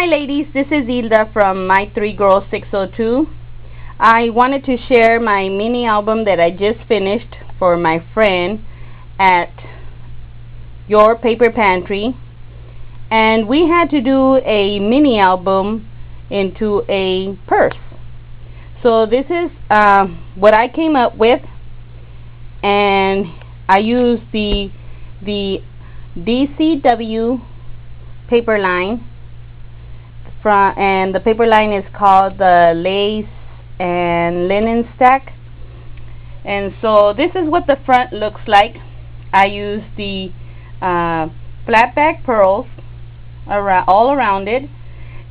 Hi ladies, this is Hilda from My 3 Girls 602. I wanted to share my mini album that I just finished for my friend at Your Paper Pantry, and we had to do a mini album into a purse. So this is what I came up with, and I used the DCW paper line, and the paper line is called the Lace and Linen Stack. And so this is what the front looks like. I used the flat back pearls all around it,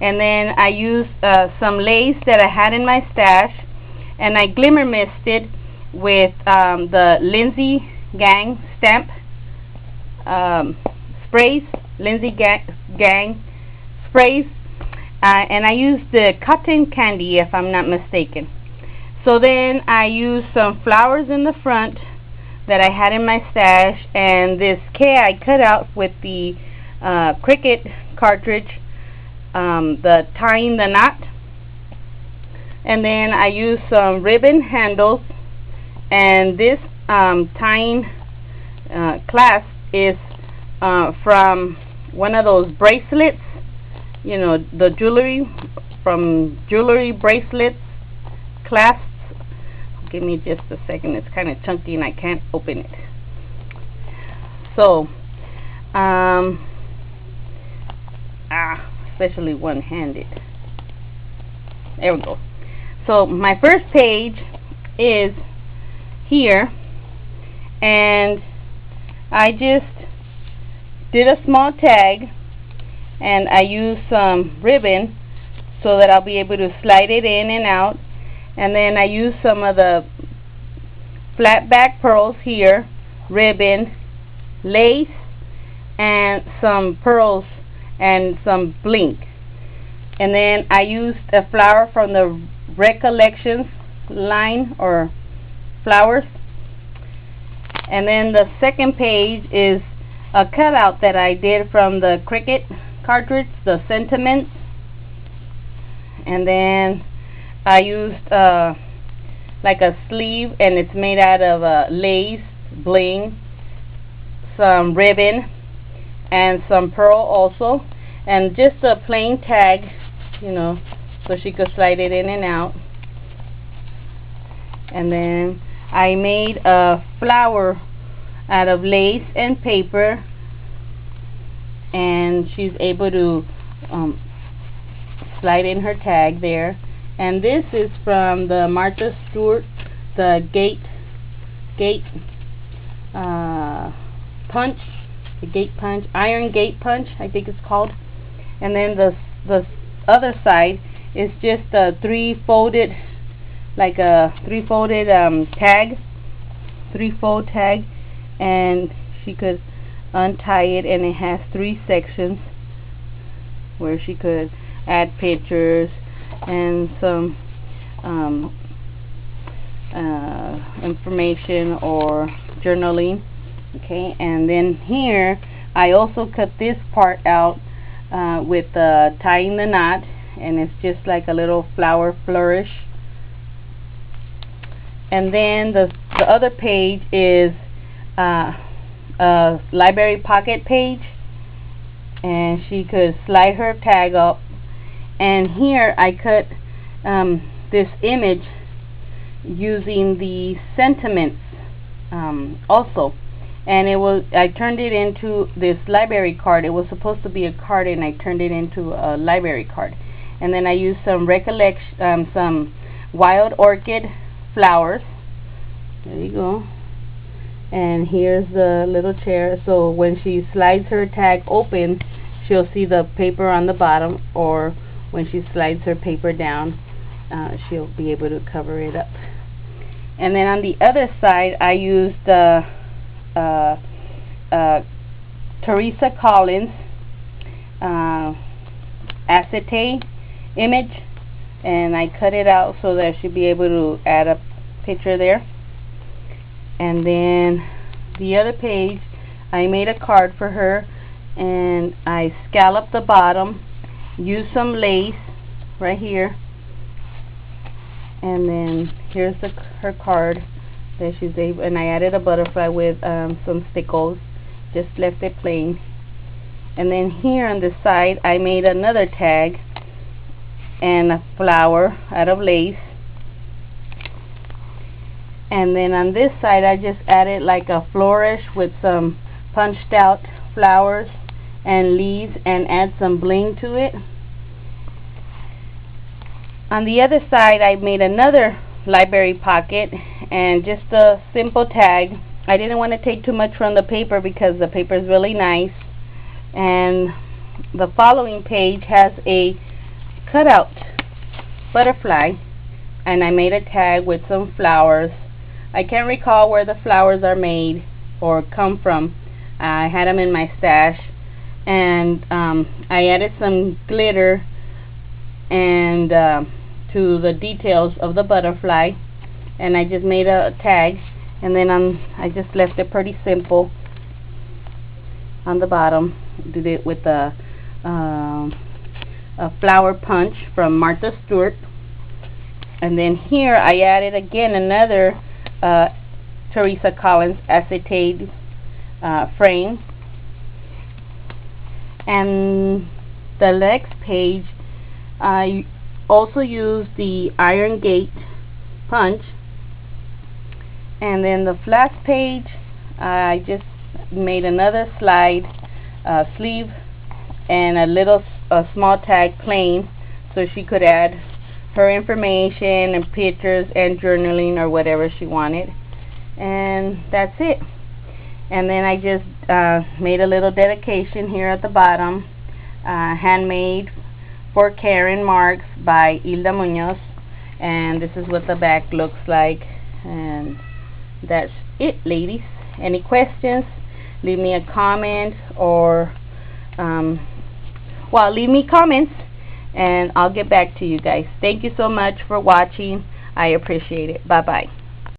and then I used some lace that I had in my stash, and I glimmer misted with the Lindsay Gang stamp sprays, Lindsay Gang sprays, and I used the cotton candy, if I'm not mistaken. So then I used some flowers in the front that I had in my stash, and this K I cut out with the Cricut cartridge, the tying the knot. And then I used some ribbon handles, and this tying clasp is from one of those bracelets, you know, the jewelry, from jewelry bracelets clasps. Give me just a second, it's kind of chunky and I can't open it. So especially one-handed. There we go. So my first page is here, and I just did a small tag, and I used some ribbon so that I'll be able to slide it in and out. And then I used some of the flat back pearls here, ribbon, lace, and some pearls and some blink. And then I used a flower from the Recollections line, or flowers. And then the second page is a cutout that I did from the Cricut cartridge, the Sentiments. And then I used like a sleeve, and it's made out of lace, bling, some ribbon, and some pearl also, and just a plain tag, you know, so she could slide it in and out. And then I made a flower out of lace and paper, and she's able to slide in her tag there. And this is from the Martha Stewart, the gate punch, the gate punch, iron gate punch, I think it's called. And then the other side is just a three-folded tag, three-fold tag, and she could untie it, and it has 3 sections where she could add pictures and some information or journaling. Okay, and then here I also cut this part out with tying the knot, and it's just like a little flower flourish. And then the other page is a library pocket page, and she could slide her tag up. And here I cut this image using the Sentiments also, and I turned it into this library card. It was supposed to be a card, and I turned it into a library card. And then I used some some wild orchid flowers. There you go. And here's the little chair, so when she slides her tag open, she'll see the paper on the bottom, or when she slides her paper down, she'll be able to cover it up. And then on the other side, I used Teresa Collins acetate image, and I cut it out so that she'll be able to add a picture there. And then the other page, I made a card for her, and I scalloped the bottom, use some lace right here, and then here's her card that she's able, and I added a butterfly with some stickles, just left it plain. And then here on this side I made another tag and a flower out of lace, and then on this side I just added like a flourish with some punched out flowers and leaves, and add some bling to it. On the other side I made another library pocket and just a simple tag. I didn't want to take too much from the paper because the paper is really nice, and the following page has a cutout butterfly, and I made a tag with some flowers. I can't recall where the flowers are made or come from. I had them in my stash, and I added some glitter and to the details of the butterfly, and I just made a tag, and then I just left it pretty simple on the bottom. Did it with a flower punch from Martha Stewart, and then here I added again another Teresa Collins acetate frame, and the next page I also used the iron gate punch, and then the last page I just made another slide sleeve and a small tag plain, so she could add her information and pictures and journaling or whatever she wanted, and that's it. And then I just made a little dedication here at the bottom, handmade for Karen marks by Hilda Munoz, and this is what the back looks like, and that's it, ladies. Any questions, leave me a comment, or leave me comments and I'll get back to you guys. Thank you so much for watching. I appreciate it. Bye bye.